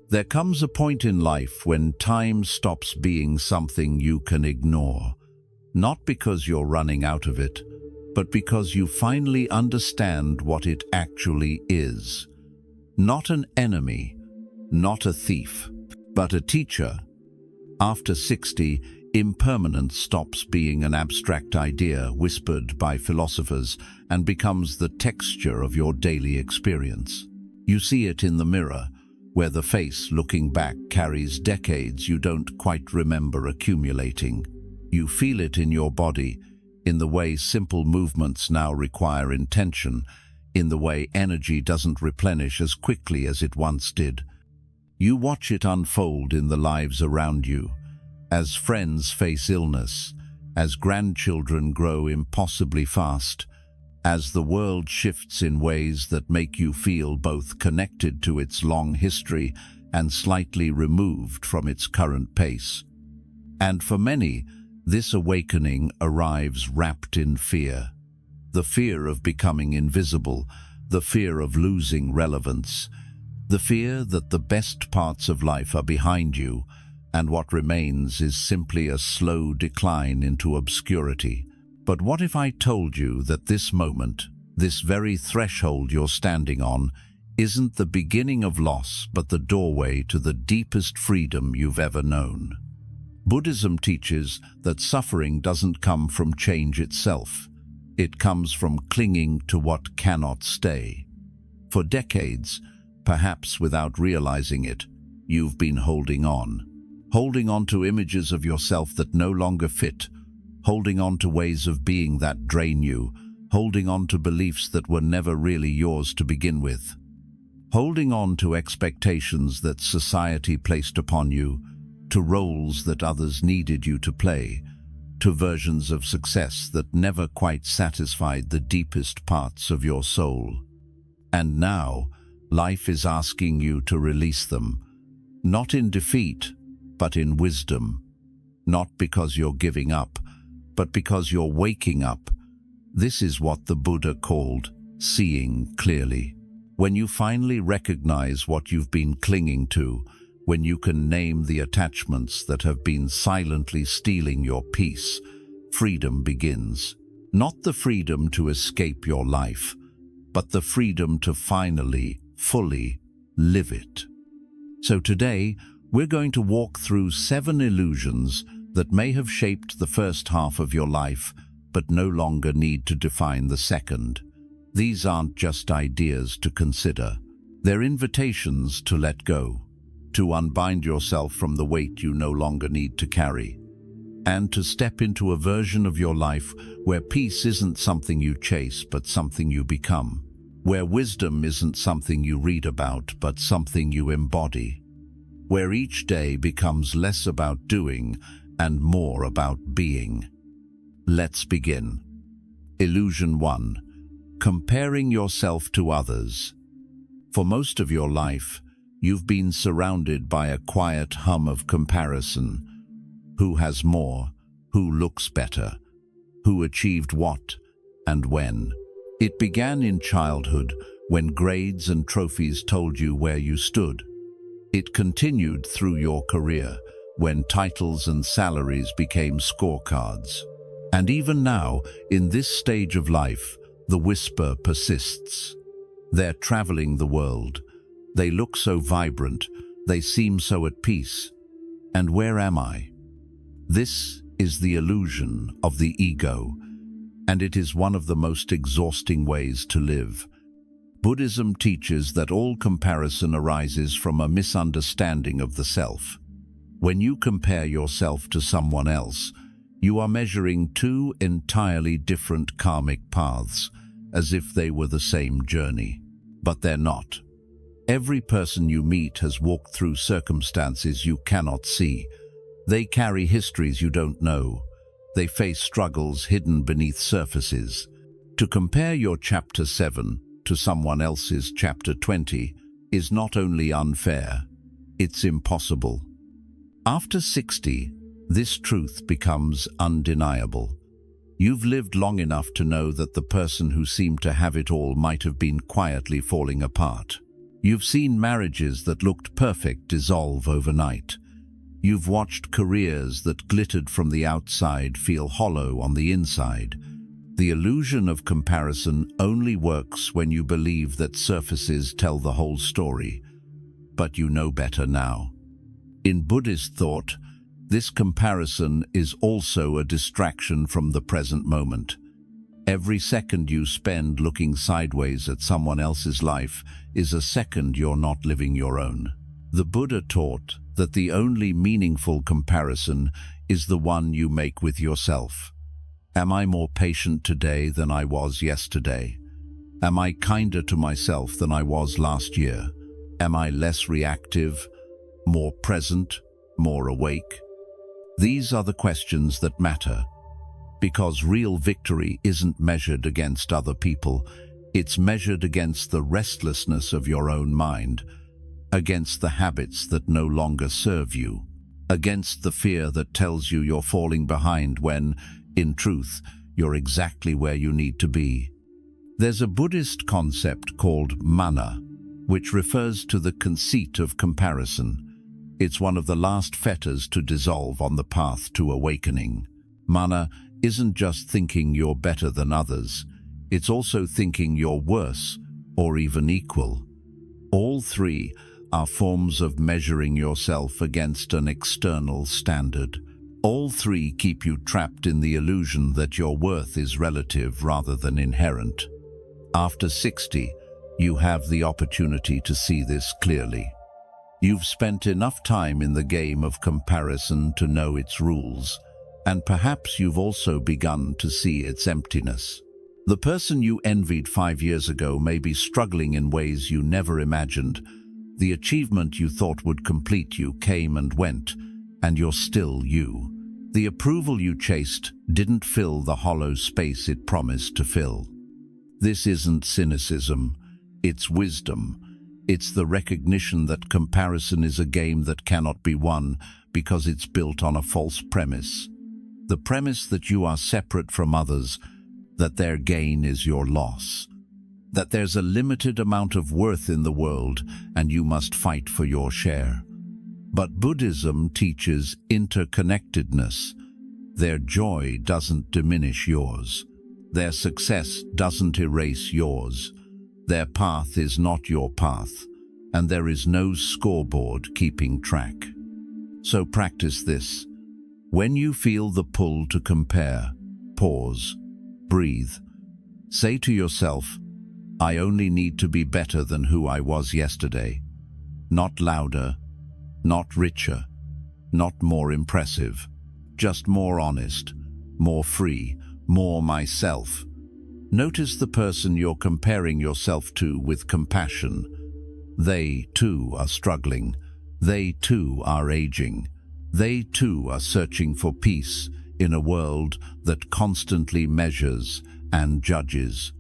There comes a point in life when time stops being something you can ignore, not because you're running out of it, but because you finally understand what it actually is. Not an enemy, not a thief, but a teacher. After 60, impermanence stops being an abstract idea whispered by philosophers and becomes the texture of your daily experience. You see it in the mirror, where the face looking back carries decades you don't quite remember accumulating. You feel it in your body, in the way simple movements now require intention, in the way energy doesn't replenish as quickly as it once did. You watch it unfold in the lives around you, as friends face illness, as grandchildren grow impossibly fast, as the world shifts in ways that make you feel both connected to its long history and slightly removed from its current pace. And for many, this awakening arrives wrapped in fear. The fear of becoming invisible, the fear of losing relevance, the fear that the best parts of life are behind you, and what remains is simply a slow decline into obscurity. But what if I told you that this moment, this very threshold you're standing on, isn't the beginning of loss, but the doorway to the deepest freedom you've ever known? Buddhism teaches that suffering doesn't come from change itself. It comes from clinging to what cannot stay. For decades, perhaps without realizing it, you've been holding on to images of yourself that no longer fit, holding on to ways of being that drain you, holding on to beliefs that were never really yours to begin with, holding on to expectations that society placed upon you, to roles that others needed you to play, to versions of success that never quite satisfied the deepest parts of your soul. And now, life is asking you to release them, not in defeat, but in wisdom, not because you're giving up, but because you're waking up. This is what the Buddha called seeing clearly. When you finally recognize what you've been clinging to, when you can name the attachments that have been silently stealing your peace, freedom begins. Not the freedom to escape your life, but the freedom to finally, fully live it. So today, we're going to walk through 7 illusions that may have shaped the first half of your life, but no longer need to define the second. These aren't just ideas to consider. They're invitations to let go, to unbind yourself from the weight you no longer need to carry, and to step into a version of your life where peace isn't something you chase, but something you become, where wisdom isn't something you read about, but something you embody, where each day becomes less about doing and more about being. Let's begin. Illusion 1. Comparing yourself to others. For most of your life, you've been surrounded by a quiet hum of comparison. Who has more? Who looks better? Who achieved what and when? It began in childhood, when grades and trophies told you where you stood. It continued through your career, when titles and salaries became scorecards. And even now, in this stage of life, the whisper persists. They're traveling the world. They look so vibrant. They seem so at peace. And where am I? This is the illusion of the ego, and it is one of the most exhausting ways to live. Buddhism teaches that all comparison arises from a misunderstanding of the self. When you compare yourself to someone else, you are measuring 2 entirely different karmic paths, as if they were the same journey. But they're not. Every person you meet has walked through circumstances you cannot see. They carry histories you don't know. They face struggles hidden beneath surfaces. To compare your chapter 7 to someone else's chapter 20 is not only unfair, it's impossible. After 60, this truth becomes undeniable. You've lived long enough to know that the person who seemed to have it all might have been quietly falling apart. You've seen marriages that looked perfect dissolve overnight. You've watched careers that glittered from the outside feel hollow on the inside. The illusion of comparison only works when you believe that surfaces tell the whole story. But you know better now. In Buddhist thought, this comparison is also a distraction from the present moment. Every second you spend looking sideways at someone else's life is a second you're not living your own. The Buddha taught that the only meaningful comparison is the one you make with yourself. Am I more patient today than I was yesterday? Am I kinder to myself than I was last year? Am I less reactive, more present, more awake? These are the questions that matter, because real victory isn't measured against other people, it's measured against the restlessness of your own mind, against the habits that no longer serve you, against the fear that tells you you're falling behind when, in truth, you're exactly where you need to be. There's a Buddhist concept called mana, which refers to the conceit of comparison. It's one of the last fetters to dissolve on the path to awakening. Mana isn't just thinking you're better than others, it's also thinking you're worse or even equal. All three are forms of measuring yourself against an external standard. All three keep you trapped in the illusion that your worth is relative rather than inherent. After 60, you have the opportunity to see this clearly. You've spent enough time in the game of comparison to know its rules, and perhaps you've also begun to see its emptiness. The person you envied 5 years ago may be struggling in ways you never imagined. The achievement you thought would complete you came and went, and you're still you. The approval you chased didn't fill the hollow space it promised to fill. This isn't cynicism, it's wisdom. It's the recognition that comparison is a game that cannot be won because it's built on a false premise. The premise that you are separate from others, that their gain is your loss, that there's a limited amount of worth in the world and you must fight for your share. But Buddhism teaches interconnectedness. Their joy doesn't diminish yours. Their success doesn't erase yours. Their path is not your path, and there is no scoreboard keeping track. So practice this. When you feel the pull to compare, pause, breathe. Say to yourself, I only need to be better than who I was yesterday. Not louder, not richer, not more impressive, just more honest, more free, more myself. Notice the person you're comparing yourself to with compassion. They, too, are struggling. They, too, are aging. They, too, are searching for peace in a world that constantly measures and judges.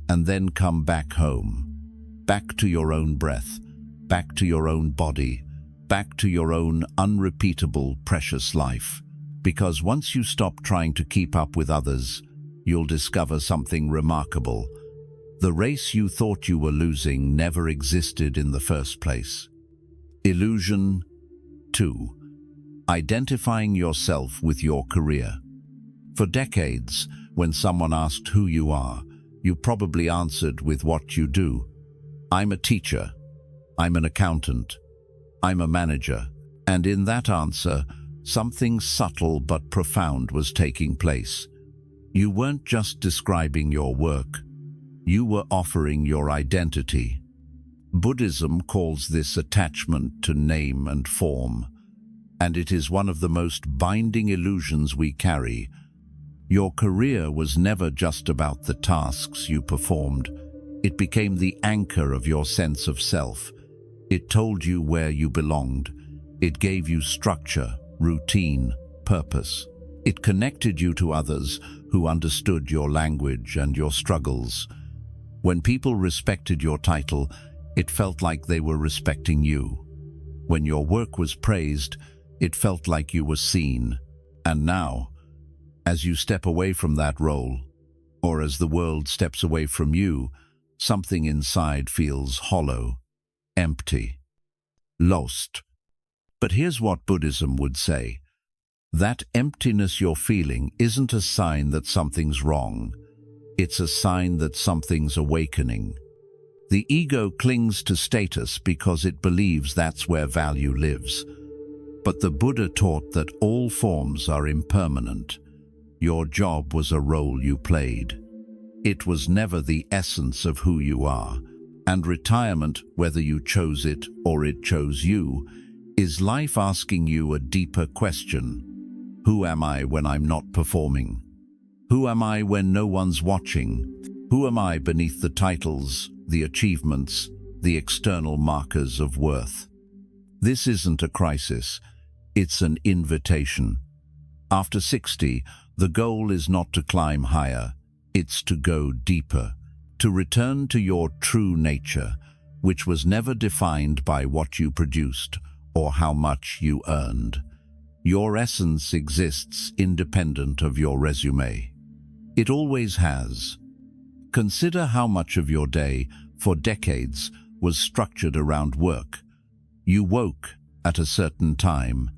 And then come back home, back to your own breath, back to your own body, back to your own unrepeatable, precious life. Because once you stop trying to keep up with others, you'll discover something remarkable. The race you thought you were losing never existed in the first place. Illusion 2. Identifying yourself with your career. For decades, when someone asked who you are, you probably answered with what you do. I'm a teacher. I'm an accountant. I'm a manager. And in that answer, something subtle but profound was taking place. You weren't just describing your work. You were offering your identity. Buddhism calls this attachment to name and form, and it is one of the most binding illusions we carry. Your career was never just about the tasks you performed. It became the anchor of your sense of self. It told you where you belonged. It gave you structure, routine, purpose. It connected you to others who understood your language and your struggles. When people respected your title, it felt like they were respecting you. When your work was praised, it felt like you were seen. And now, as you step away from that role, or as the world steps away from you, something inside feels hollow. empty, lost. But here's what Buddhism would say. That emptiness you're feeling isn't a sign that something's wrong. It's a sign that something's awakening. The ego clings to status because it believes that's where value lives. But the Buddha taught that all forms are impermanent. Your job was a role you played. It was never the essence of who you are. And retirement, whether you chose it or it chose you, is life asking you a deeper question. Who am I when I'm not performing? Who am I when no one's watching? Who am I beneath the titles, the achievements, the external markers of worth? This isn't a crisis, it's an invitation. After 60, the goal is not to climb higher, it's to go deeper, to return to your true nature, which was never defined by what you produced or how much you earned. Your essence exists independent of your resume. It always has. Consider how much of your day, for decades, was structured around work. You woke at a certain time.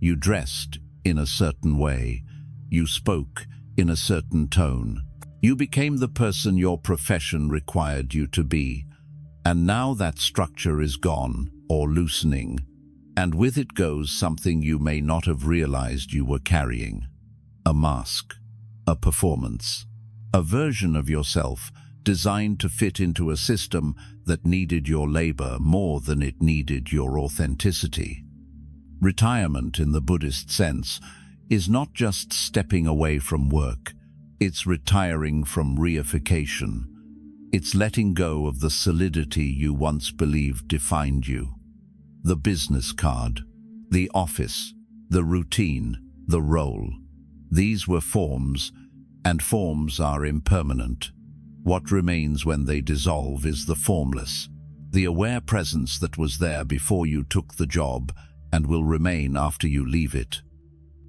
You dressed in a certain way. You spoke in a certain tone. You became the person your profession required you to be. And now that structure is gone or loosening. And with it goes something you may not have realized you were carrying. A mask, a performance, a version of yourself designed to fit into a system that needed your labor more than it needed your authenticity. Retirement, in the Buddhist sense, is not just stepping away from work. It's retiring from reification. It's letting go of the solidity you once believed defined you. The business card, the office, the routine, the role. These were forms, and forms are impermanent. What remains when they dissolve is the formless, the aware presence that was there before you took the job and will remain after you leave it.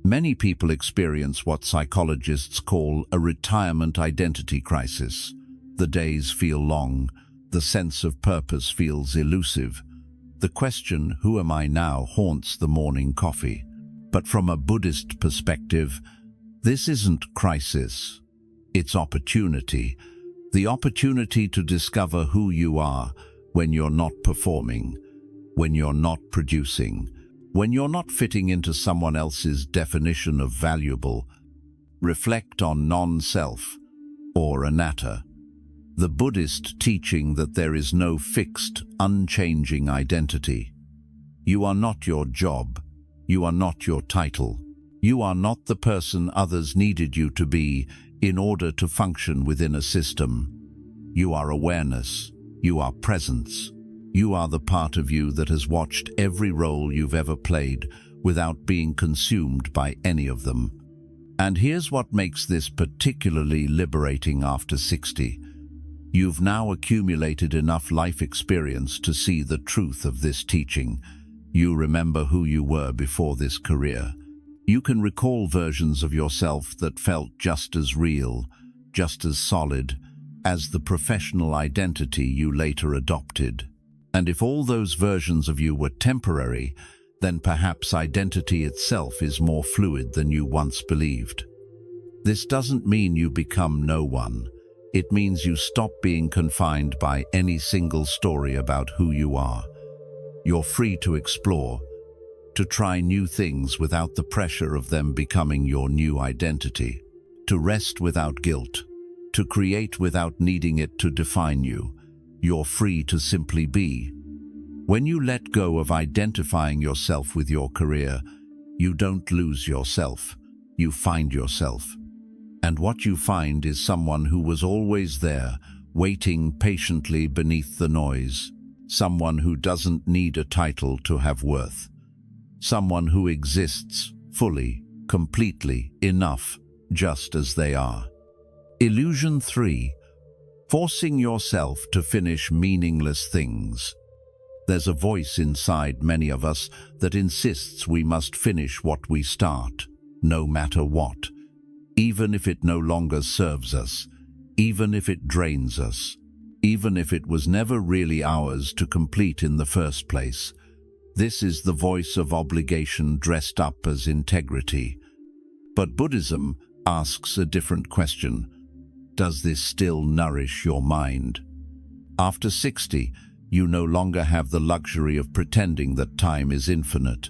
Many people experience what psychologists call a retirement identity crisis. The days feel long, the sense of purpose feels elusive. The question, who am I now, haunts the morning coffee. But from a Buddhist perspective, this isn't crisis, it's opportunity. The opportunity to discover who you are when you're not performing, when you're not producing, when you're not fitting into someone else's definition of valuable. Reflect on non-self, or anatta. The Buddhist teaching that there is no fixed, unchanging identity. You are not your job. You are not your title. You are not the person others needed you to be in order to function within a system. You are awareness. You are presence. You are the part of you that has watched every role you've ever played without being consumed by any of them. And here's what makes this particularly liberating after 60. You've now accumulated enough life experience to see the truth of this teaching. You remember who you were before this career. You can recall versions of yourself that felt just as real, just as solid, as the professional identity you later adopted. And if all those versions of you were temporary, then perhaps identity itself is more fluid than you once believed. This doesn't mean you become no one. It means you stop being confined by any single story about who you are. You're free to explore, to try new things without the pressure of them becoming your new identity, to rest without guilt, to create without needing it to define you. You're free to simply be. When you let go of identifying yourself with your career, you don't lose yourself, you find yourself. And what you find is someone who was always there, waiting patiently beneath the noise. Someone who doesn't need a title to have worth. Someone who exists fully, completely, enough, just as they are. Illusion 3. Forcing yourself to finish meaningless things. There's a voice inside many of us that insists we must finish what we start, no matter what. Even if it no longer serves us, even if it drains us, even if it was never really ours to complete in the first place. This is the voice of obligation dressed up as integrity. But Buddhism asks a different question. Does this still nourish your mind? After 60, you no longer have the luxury of pretending that time is infinite.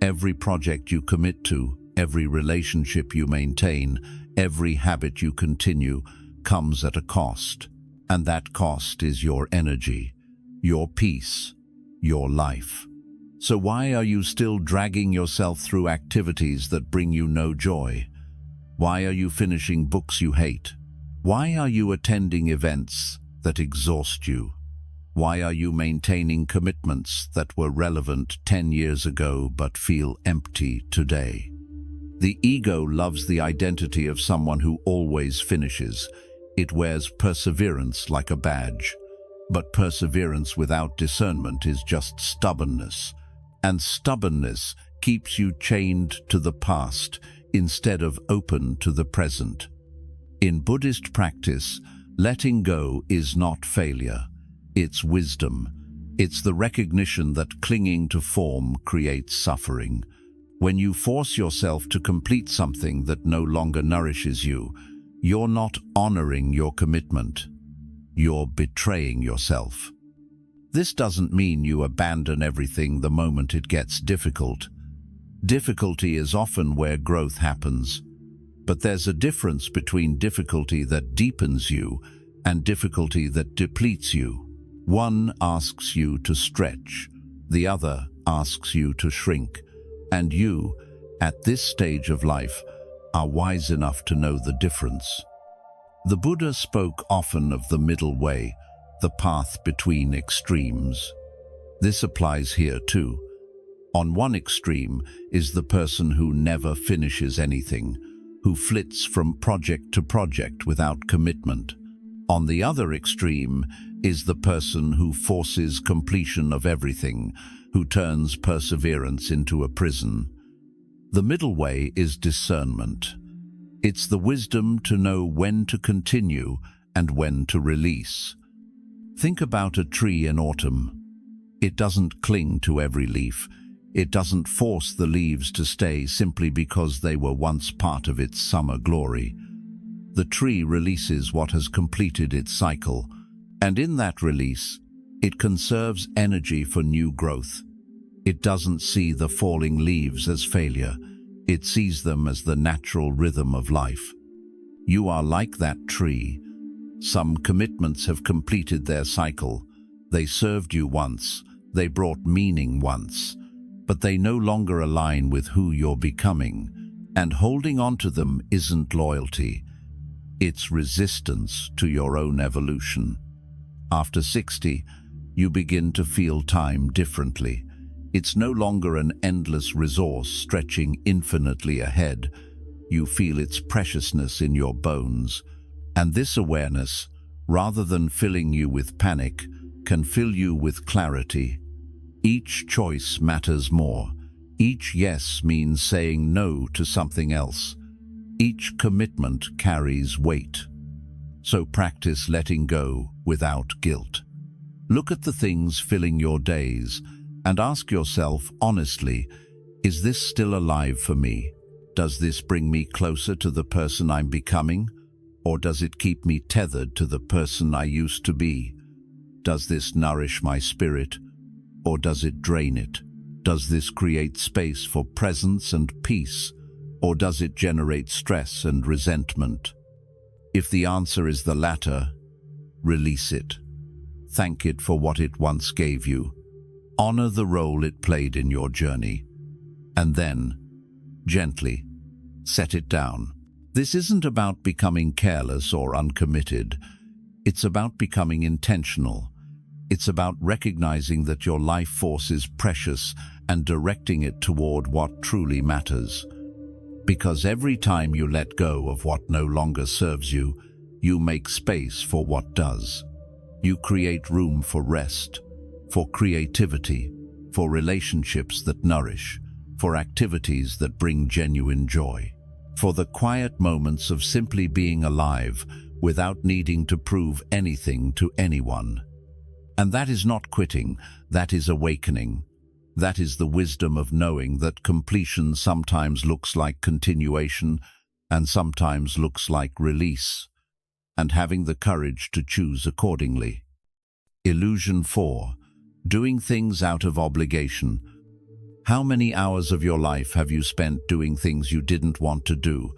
Every project you commit to, every relationship you maintain, every habit you continue comes at a cost. And that cost is your energy, your peace, your life. So why are you still dragging yourself through activities that bring you no joy? Why are you finishing books you hate? Why are you attending events that exhaust you? Why are you maintaining commitments that were relevant 10 years ago but feel empty today? The ego loves the identity of someone who always finishes. It wears perseverance like a badge. But perseverance without discernment is just stubbornness. And stubbornness keeps you chained to the past instead of open to the present. In Buddhist practice, letting go is not failure. It's wisdom. It's the recognition that clinging to form creates suffering. When you force yourself to complete something that no longer nourishes you, you're not honoring your commitment. You're betraying yourself. This doesn't mean you abandon everything the moment it gets difficult. Difficulty is often where growth happens. But there's a difference between difficulty that deepens you and difficulty that depletes you. One asks you to stretch, the other asks you to shrink. And you, at this stage of life, are wise enough to know the difference. The Buddha spoke often of the middle way, the path between extremes. This applies here too. On one extreme is the person who never finishes anything, who flits from project to project without commitment. On the other extreme is the person who forces completion of everything, who turns perseverance into a prison. The middle way is discernment. It's the wisdom to know when to continue and when to release. Think about a tree in autumn. It doesn't cling to every leaf. It doesn't force the leaves to stay simply because they were once part of its summer glory. The tree releases what has completed its cycle, and in that release, it conserves energy for new growth. It doesn't see the falling leaves as failure. It sees them as the natural rhythm of life. You are like that tree. Some commitments have completed their cycle. They served you once. They brought meaning once. But they no longer align with who you're becoming. And holding on to them isn't loyalty. It's resistance to your own evolution. After 60, you begin to feel time differently. It's no longer an endless resource stretching infinitely ahead. You feel its preciousness in your bones. And this awareness, rather than filling you with panic, can fill you with clarity. Each choice matters more. Each yes means saying no to something else. Each commitment carries weight. So practice letting go without guilt. Look at the things filling your days and ask yourself honestly, is this still alive for me? Does this bring me closer to the person I'm becoming? Or does it keep me tethered to the person I used to be? Does this nourish my spirit? Or does it drain it? Does this create space for presence and peace? Or does it generate stress and resentment? If the answer is the latter, release it. Thank it for what it once gave you. Honor the role it played in your journey. And then, gently, set it down. This isn't about becoming careless or uncommitted. It's about becoming intentional. It's about recognizing that your life force is precious and directing it toward what truly matters. Because every time you let go of what no longer serves you, you make space for what does. You create room for rest, for creativity, for relationships that nourish, for activities that bring genuine joy, for the quiet moments of simply being alive without needing to prove anything to anyone. And that is not quitting, that is awakening. That is the wisdom of knowing that completion sometimes looks like continuation and sometimes looks like release, and having the courage to choose accordingly. Illusion 4. Doing things out of obligation. How many hours of your life have you spent doing things you didn't want to do?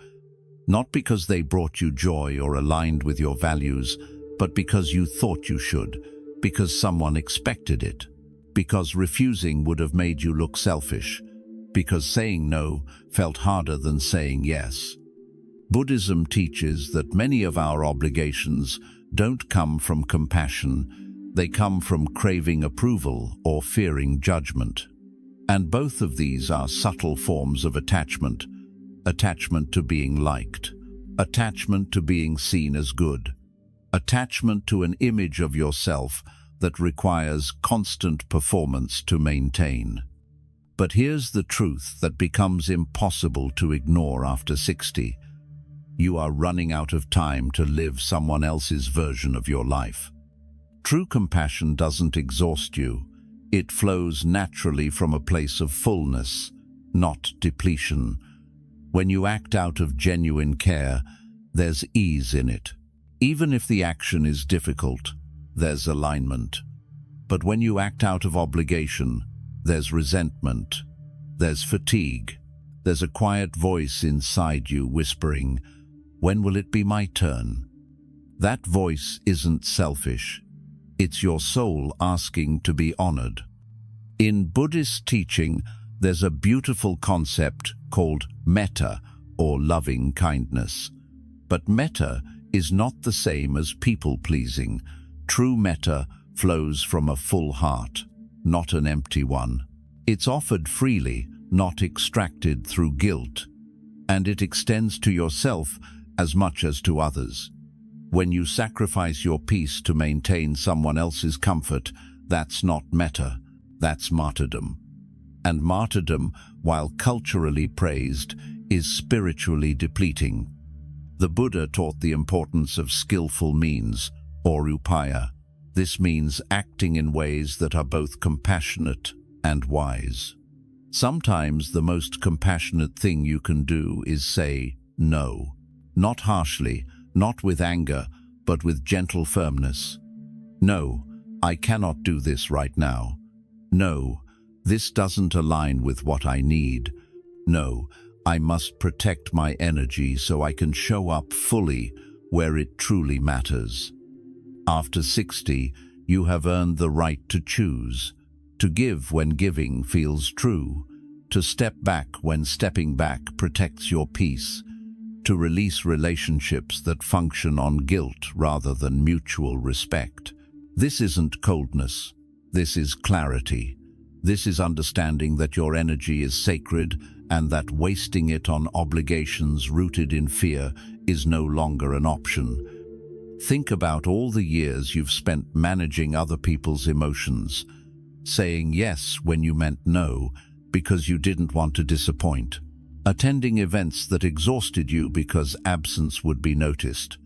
Not because they brought you joy or aligned with your values, but because you thought you should, because someone expected it, because refusing would have made you look selfish, because saying no felt harder than saying yes. Buddhism teaches that many of our obligations don't come from compassion, they come from craving approval or fearing judgment. And both of these are subtle forms of attachment. Attachment to being liked, attachment to being seen as good, attachment to an image of yourself that requires constant performance to maintain. But here's the truth that becomes impossible to ignore after 60. You are running out of time to live someone else's version of your life. True compassion doesn't exhaust you. It flows naturally from a place of fullness, not depletion. When you act out of genuine care, there's ease in it. Even if the action is difficult, there's alignment. But when you act out of obligation, there's resentment, there's fatigue, there's a quiet voice inside you whispering, "When will it be my turn?" That voice isn't selfish. It's your soul asking to be honored. In Buddhist teaching, there's a beautiful concept called metta, or loving kindness. But metta is not the same as people-pleasing. True metta flows from a full heart, not an empty one. It's offered freely, not extracted through guilt. And it extends to yourself as much as to others. When you sacrifice your peace to maintain someone else's comfort, that's not metta, that's martyrdom. And martyrdom, while culturally praised, is spiritually depleting. The Buddha taught the importance of skillful means, or upaya. This means acting in ways that are both compassionate and wise. Sometimes the most compassionate thing you can do is say no. Not harshly, not with anger, but with gentle firmness. No, I cannot do this right now. No, this doesn't align with what I need. No, I must protect my energy so I can show up fully where it truly matters. After 60, you have earned the right to choose, to give when giving feels true, to step back when stepping back protects your peace, to release relationships that function on guilt rather than mutual respect. This isn't coldness. This is clarity. This is understanding that your energy is sacred and that wasting it on obligations rooted in fear is no longer an option. Think about all the years you've spent managing other people's emotions, saying yes when you meant no because you didn't want to disappoint, attending events that exhausted you because absence would be noticed,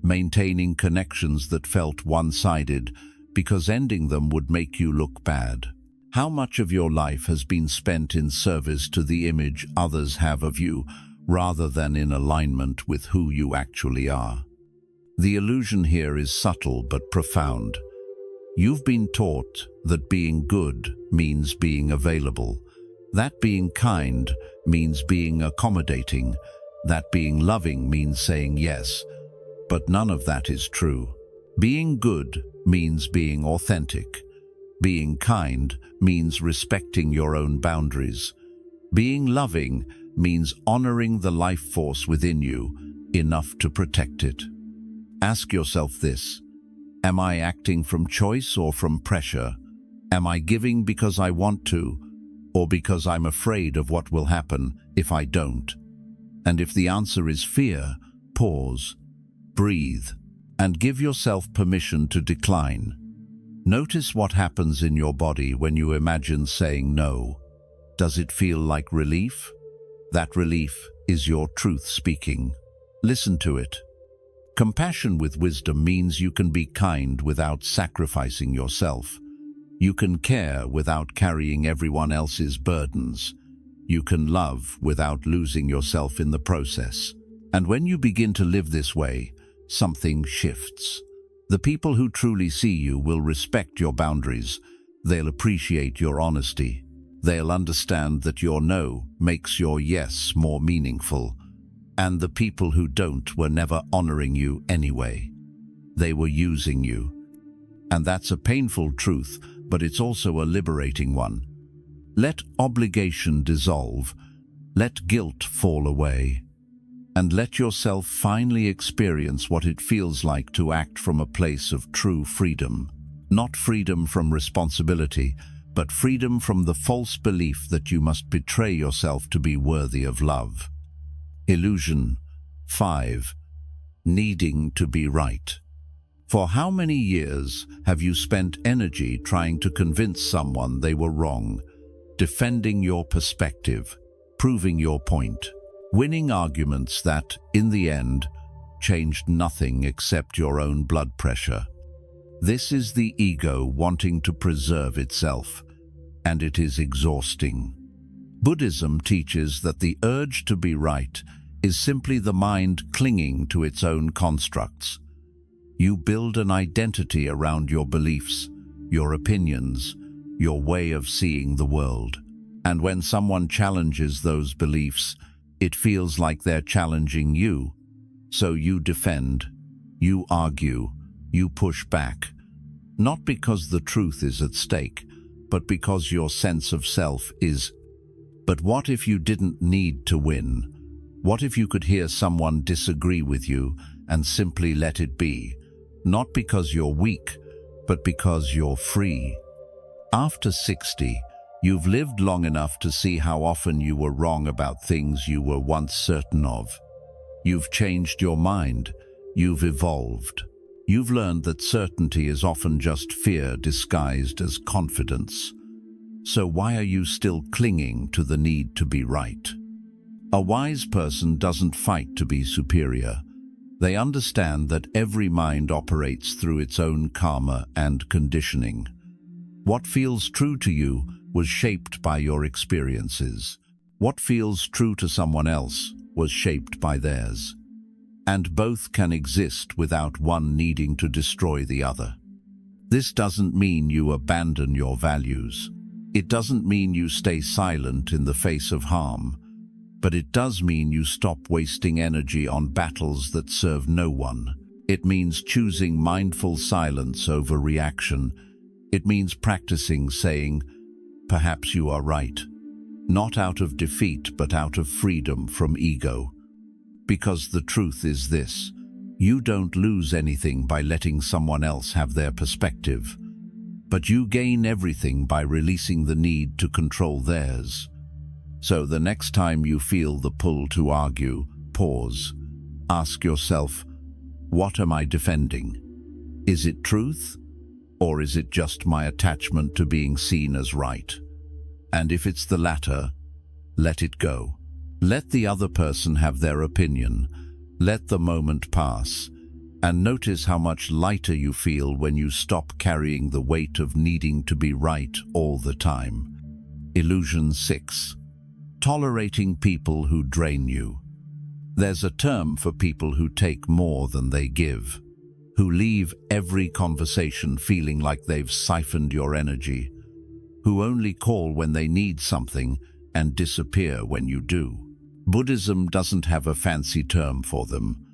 maintaining connections that felt one-sided because ending them would make you look bad. How much of your life has been spent in service to the image others have of you, rather than in alignment with who you actually are? The illusion here is subtle but profound. You've been taught that being good means being available, that being kind means being accommodating, that being loving means saying yes, but none of that is true. Being good means being authentic. Being kind means respecting your own boundaries. Being loving means honoring the life force within you enough to protect it. Ask yourself this: am I acting from choice or from pressure? Am I giving because I want to, or because I'm afraid of what will happen if I don't? And if the answer is fear, pause, breathe, and give yourself permission to decline. Notice what happens in your body when you imagine saying no. Does it feel like relief? That relief is your truth speaking. Listen to it. Compassion with wisdom means you can be kind without sacrificing yourself. You can care without carrying everyone else's burdens. You can love without losing yourself in the process. And when you begin to live this way, something shifts. The people who truly see you will respect your boundaries. They'll appreciate your honesty. They'll understand that your no makes your yes more meaningful. And the people who don't were never honoring you anyway. They were using you. And that's a painful truth, but it's also a liberating one. Let obligation dissolve. Let guilt fall away. And let yourself finally experience what it feels like to act from a place of true freedom. Not freedom from responsibility, but freedom from the false belief that you must betray yourself to be worthy of love. Illusion 5. Needing to be right. For how many years have you spent energy trying to convince someone they were wrong, defending your perspective, proving your point, winning arguments that, in the end, changed nothing except your own blood pressure? This is the ego wanting to preserve itself, and it is exhausting. Buddhism teaches that the urge to be right is simply the mind clinging to its own constructs. You build an identity around your beliefs, your opinions, your way of seeing the world. And when someone challenges those beliefs, it feels like they're challenging you. So you defend, you argue, you push back. Not because the truth is at stake, but because your sense of self is. But what if you didn't need to win? What if you could hear someone disagree with you and simply let it be? Not because you're weak, but because you're free. After 60, you've lived long enough to see how often you were wrong about things you were once certain of. You've changed your mind. You've evolved. You've learned that certainty is often just fear disguised as confidence. So why are you still clinging to the need to be right? A wise person doesn't fight to be superior. They understand that every mind operates through its own karma and conditioning. What feels true to you was shaped by your experiences. What feels true to someone else was shaped by theirs. And both can exist without one needing to destroy the other. This doesn't mean you abandon your values. It doesn't mean you stay silent in the face of harm. But it does mean you stop wasting energy on battles that serve no one. It means choosing mindful silence over reaction. It means practicing saying, "Perhaps you are right," not out of defeat, but out of freedom from ego. Because the truth is this: you don't lose anything by letting someone else have their perspective, but you gain everything by releasing the need to control theirs. So the next time you feel the pull to argue, pause. Ask yourself, what am I defending? Is it truth? Or is it just my attachment to being seen as right? And if it's the latter, let it go. Let the other person have their opinion. Let the moment pass. And notice how much lighter you feel when you stop carrying the weight of needing to be right all the time. Illusion 6. Tolerating people who drain you. There's a term for people who take more than they give, who leave every conversation feeling like they've siphoned your energy, who only call when they need something and disappear when you do. Buddhism doesn't have a fancy term for them,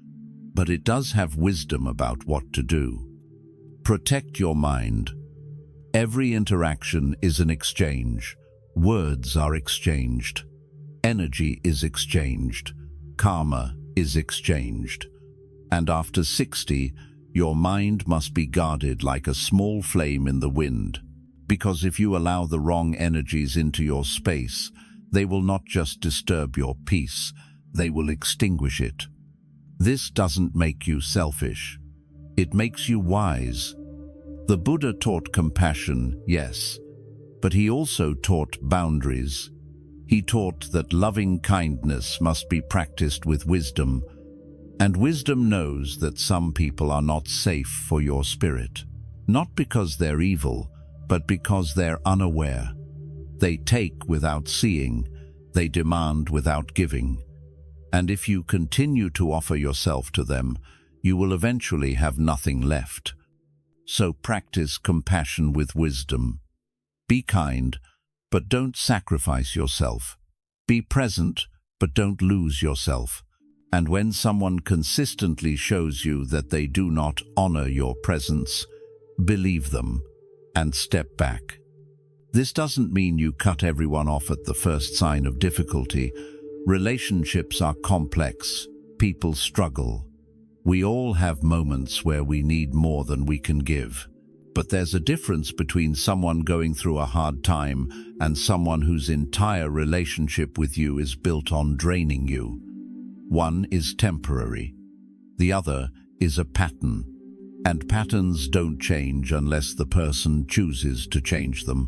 but it does have wisdom about what to do. Protect your mind. Every interaction is an exchange. Words are exchanged. Energy is exchanged. Karma is exchanged. And after 60, your mind must be guarded like a small flame in the wind, because if you allow the wrong energies into your space, they will not just disturb your peace, they will extinguish it. This doesn't make you selfish. It makes you wise. The Buddha taught compassion, yes, but he also taught boundaries. He taught that loving kindness must be practiced with wisdom, And wisdom knows that some people are not safe for your spirit, not because they're evil, but because they're unaware. They take without seeing, they demand without giving. And if you continue to offer yourself to them, you will eventually have nothing left. So practice compassion with wisdom. Be kind, but don't sacrifice yourself. Be present, but don't lose yourself. And when someone consistently shows you that they do not honor your presence, believe them and step back. This doesn't mean you cut everyone off at the first sign of difficulty. Relationships are complex. People struggle. We all have moments where we need more than we can give. But there's a difference between someone going through a hard time and someone whose entire relationship with you is built on draining you. One is temporary. The other is a pattern. And patterns don't change unless the person chooses to change them.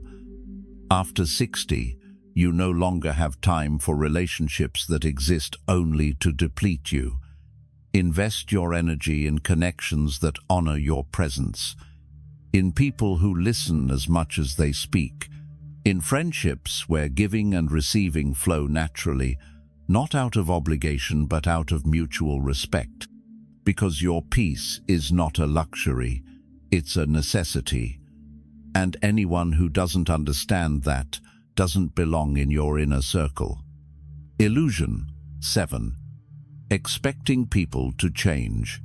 After 60, you no longer have time for relationships that exist only to deplete you. Invest your energy in connections that honor your presence, in people who listen as much as they speak, in friendships where giving and receiving flow naturally, not out of obligation but out of mutual respect. Because your peace is not a luxury, it's a necessity. And anyone who doesn't understand that doesn't belong in your inner circle. Illusion 7. Expecting people to change.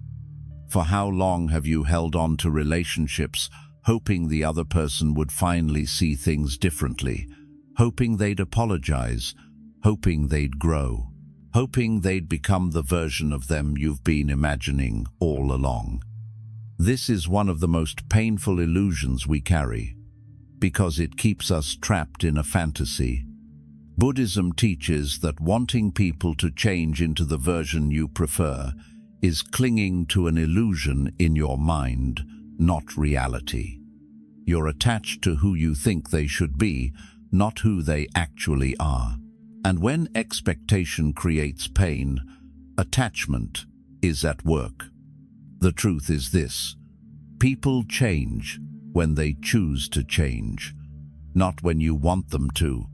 For how long have you held on to relationships, hoping the other person would finally see things differently, hoping they'd apologize, hoping they'd grow, hoping they'd become the version of them you've been imagining all along? This is one of the most painful illusions we carry, because it keeps us trapped in a fantasy. Buddhism teaches that wanting people to change into the version you prefer is clinging to an illusion in your mind, not reality. You're attached to who you think they should be, not who they actually are. And when expectation creates pain, attachment is at work. The truth is this: people change when they choose to change, not when you want them to,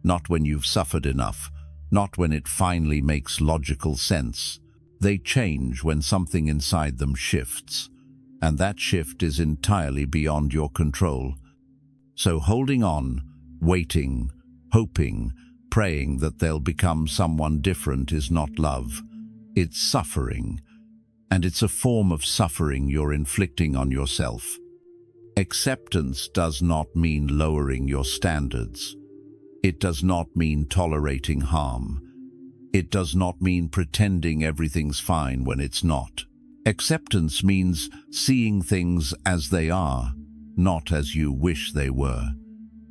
not when you've suffered enough, not when it finally makes logical sense. They change when something inside them shifts, and that shift is entirely beyond your control. So holding on, waiting, hoping, praying that they'll become someone different is not love. It's suffering, and it's a form of suffering you're inflicting on yourself. Acceptance does not mean lowering your standards. It does not mean tolerating harm. It does not mean pretending everything's fine when it's not. Acceptance means seeing things as they are, not as you wish they were.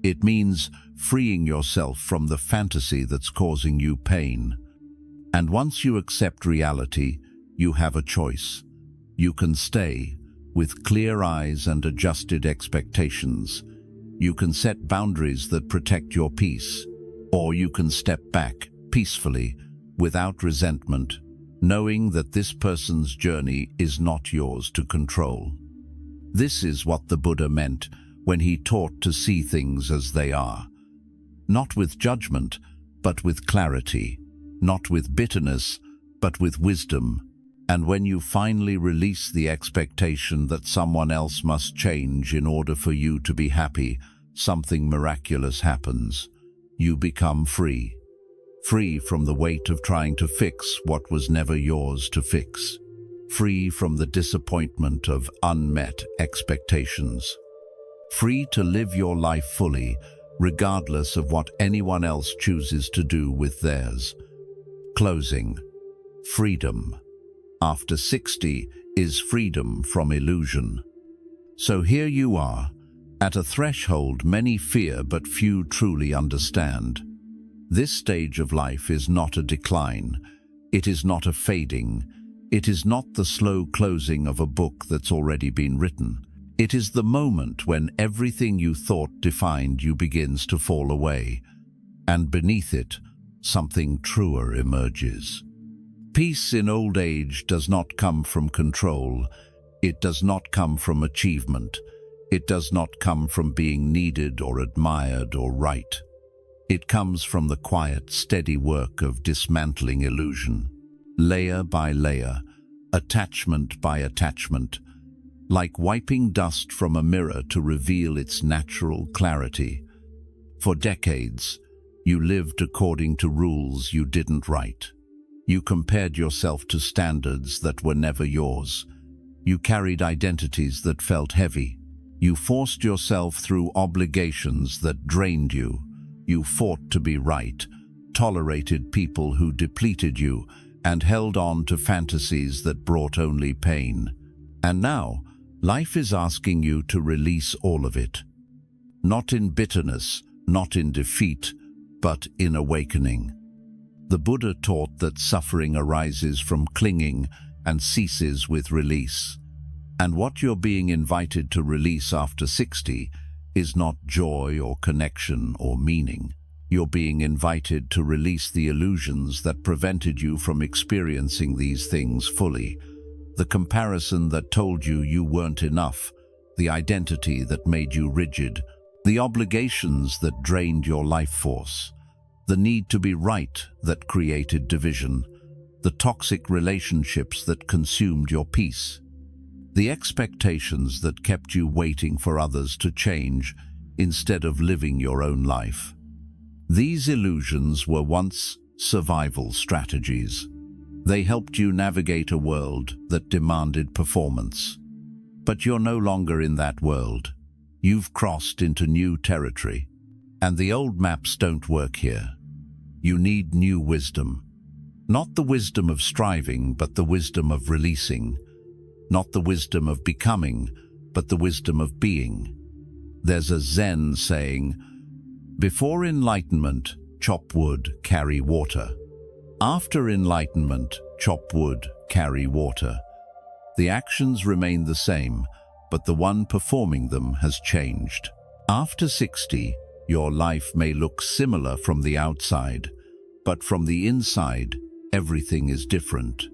It means freeing yourself from the fantasy that's causing you pain. And once you accept reality, you have a choice. You can stay, with clear eyes and adjusted expectations. You can set boundaries that protect your peace, or you can step back peacefully, without resentment, knowing that this person's journey is not yours to control. This is what the Buddha meant when he taught to see things as they are. Not with judgment, but with clarity. Not with bitterness, but with wisdom. And when you finally release the expectation that someone else must change in order for you to be happy, something miraculous happens. You become free. Free from the weight of trying to fix what was never yours to fix. Free from the disappointment of unmet expectations. Free to live your life fully, regardless of what anyone else chooses to do with theirs. Closing. Freedom. After 60 is freedom from illusion. So here you are, at a threshold many fear but few truly understand. This stage of life is not a decline. It is not a fading. It is not the slow closing of a book that's already been written. It is the moment when everything you thought defined you begins to fall away, and beneath it, something truer emerges. Peace in old age does not come from control. It does not come from achievement. It does not come from being needed or admired or right. It comes from the quiet, steady work of dismantling illusion, layer by layer, attachment by attachment, like wiping dust from a mirror to reveal its natural clarity. For decades, you lived according to rules you didn't write. You compared yourself to standards that were never yours. You carried identities that felt heavy. You forced yourself through obligations that drained you. You fought to be right, tolerated people who depleted you, and held on to fantasies that brought only pain. And now, life is asking you to release all of it. Not in bitterness, not in defeat, but in awakening. The Buddha taught that suffering arises from clinging and ceases with release. And what you're being invited to release after 60 is not joy or connection or meaning. You're being invited to release the illusions that prevented you from experiencing these things fully. The comparison that told you you weren't enough, the identity that made you rigid, the obligations that drained your life force, the need to be right that created division, the toxic relationships that consumed your peace, the expectations that kept you waiting for others to change instead of living your own life. These illusions were once survival strategies. They helped you navigate a world that demanded performance. But you're no longer in that world. You've crossed into new territory, and the old maps don't work here. You need new wisdom. Not the wisdom of striving, but the wisdom of releasing. Not the wisdom of becoming, but the wisdom of being. There's a Zen saying, "Before enlightenment, chop wood, carry water. After enlightenment, chop wood, carry water." The actions remain the same, but the one performing them has changed. After 60, your life may look similar from the outside, but from the inside, everything is different.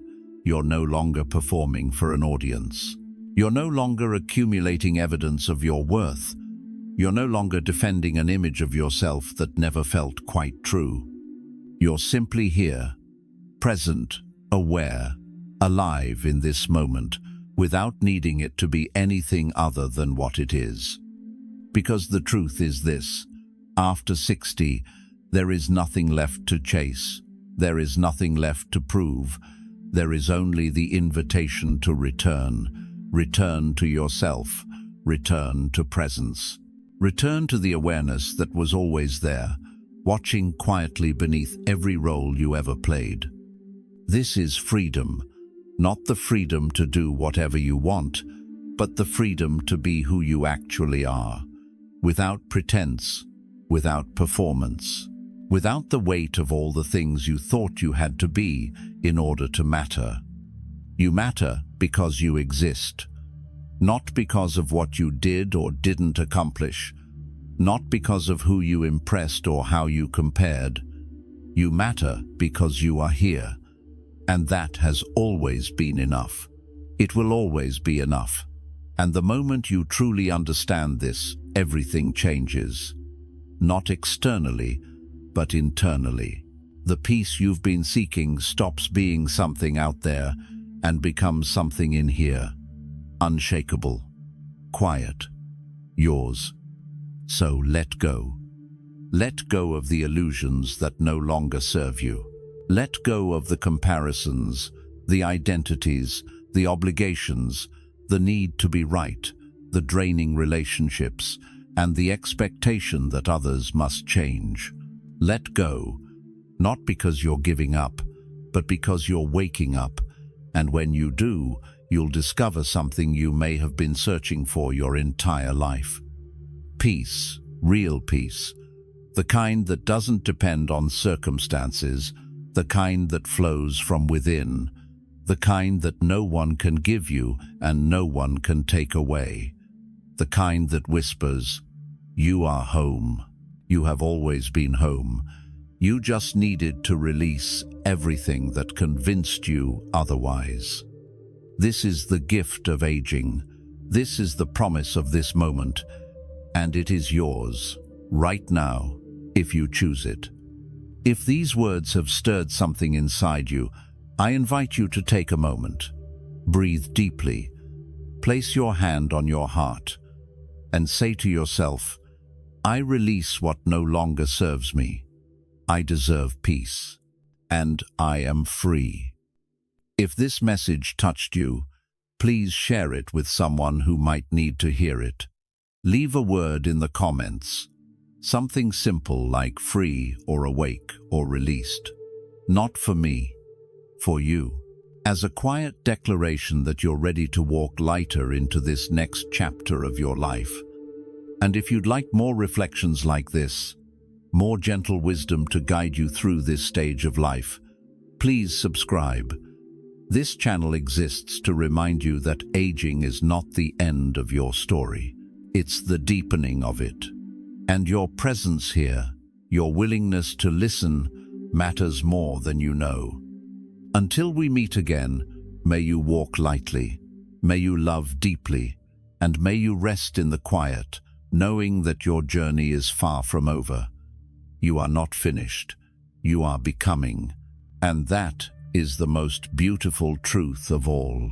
You're no longer performing for an audience. You're no longer accumulating evidence of your worth. You're no longer defending an image of yourself that never felt quite true. You're simply here, present, aware, alive in this moment, without needing it to be anything other than what it is. Because the truth is this: after 60, there is nothing left to chase. There is nothing left to prove. There is only the invitation to return. Return to yourself. Return to presence. Return to the awareness that was always there, watching quietly beneath every role you ever played. This is freedom, not the freedom to do whatever you want, but the freedom to be who you actually are, without pretense, without performance, without the weight of all the things you thought you had to be in order to matter. You matter because you exist, not because of what you did or didn't accomplish, not because of who you impressed or how you compared. You matter because you are here, and that has always been enough. It will always be enough. And the moment you truly understand this, everything changes. Not externally, but internally. The peace you've been seeking stops being something out there and becomes something in here. Unshakable, quiet, yours. So let go. Let go of the illusions that no longer serve you. Let go of the comparisons, the identities, the obligations, the need to be right, the draining relationships, and the expectation that others must change. Let go, not because you're giving up, but because you're waking up, and when you do, you'll discover something you may have been searching for your entire life. Peace, real peace, the kind that doesn't depend on circumstances, the kind that flows from within, the kind that no one can give you and no one can take away, the kind that whispers, "You are home. You have always been home, You just needed to release everything that convinced you otherwise. This is the gift of aging. This is the promise of this moment, and it is yours, right now, if you choose it. If these words have stirred something inside you, I invite you to take a moment. Breathe deeply. Place your hand on your heart and say to yourself, I release what no longer serves me. I deserve peace, and I am free. If this message touched you, please share it with someone who might need to hear it. Leave a word in the comments. Something simple like free or awake or released. Not for me, for you. As a quiet declaration that you're ready to walk lighter into this next chapter of your life. And if you'd like more reflections like this, more gentle wisdom to guide you through this stage of life, please subscribe. This channel exists to remind you that aging is not the end of your story. It's the deepening of it. And your presence here, your willingness to listen, matters more than you know. Until we meet again, may you walk lightly, may you love deeply, and may you rest in the quiet, knowing that your journey is far from over. You are not finished, you are becoming, and that is the most beautiful truth of all.